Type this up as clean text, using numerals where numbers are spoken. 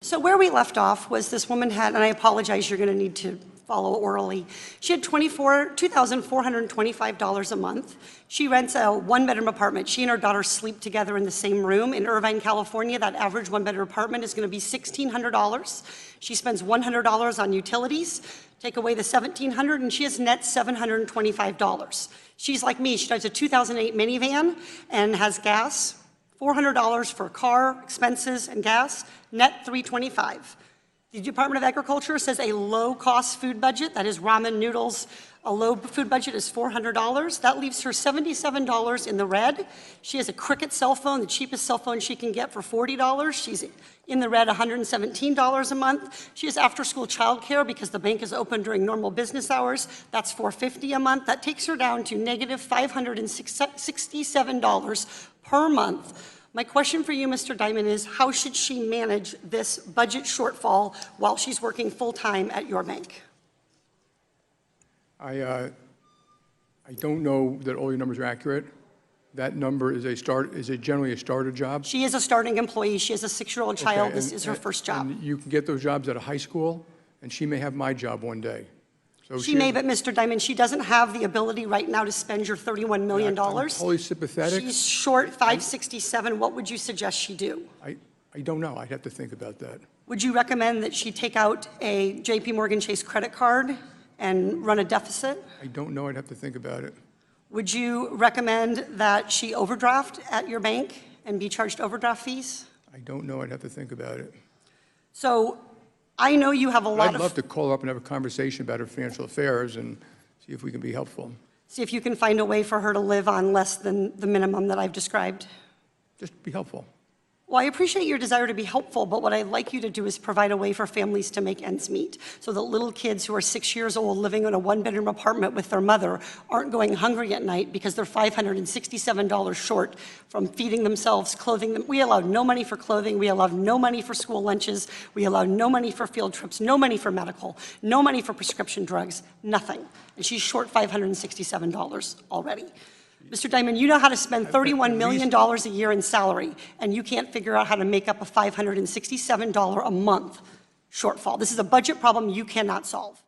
So where we left off was this woman had, and I apologize, you're going to need to follow orally. She had $2,425 a month. She rents a one-bedroom apartment. She and her daughter sleep together in the same room. In Irvine, California, that average one-bedroom apartment is going to be $1,600. She spends $100 on utilities. Take away the $1,700, and she has net $725. She's like me. She drives a 2008 minivan and has gas. $400 for car, expenses, and gas, net $325. The Department of Agriculture says a low-cost food budget, that is ramen noodles, a low food budget is $400. That leaves her $77 in the red. She has a Cricket cell phone, the cheapest cell phone she can get for $40. She's in the red $117 a month. She has after-school childcare because the bank is open during normal business hours. That's $450 a month. That takes her down to negative $567 per month. My question for you, Mr. Diamond, is how should she manage this budget shortfall while she's working full-time at your bank? I don't know that all your numbers are accurate. That number is generally a starter job. She is a starting employee. She has a 6-year-old child. This is her first job. And you can get those jobs at a high school, and she may have my job one day. So she may, but Mr. Diamond, she doesn't have the ability right now to spend your $31 million. I'm totally sympathetic. She's short 567. What would you suggest she do? I don't know. I'd have to think about that. Would you recommend that she take out a JP Morgan Chase credit card and run a deficit? I don't know. I'd have to think about it. Would you recommend that she overdraft at your bank and be charged overdraft fees? I don't know. I'd have to think about it. So I know you have a lot I'd love to call her up and have a conversation about her financial affairs and see if we can be helpful. See if you can find a way for her to live on less than the minimum that I've described. Just be helpful. Well, I appreciate your desire to be helpful, but what I'd like you to do is provide a way for families to make ends meet so that little kids who are 6 years old living in a one-bedroom apartment with their mother aren't going hungry at night because they're $567 short from feeding themselves, clothing them. We allow no money for clothing. We allow no money for school lunches. We allow no money for field trips, no money for medical, no money for prescription drugs, nothing. And she's short $567 already. Mr. Diamond, you know how to spend $31 million a year in salary, and you can't figure out how to make up a $567 a month shortfall. This is a budget problem you cannot solve.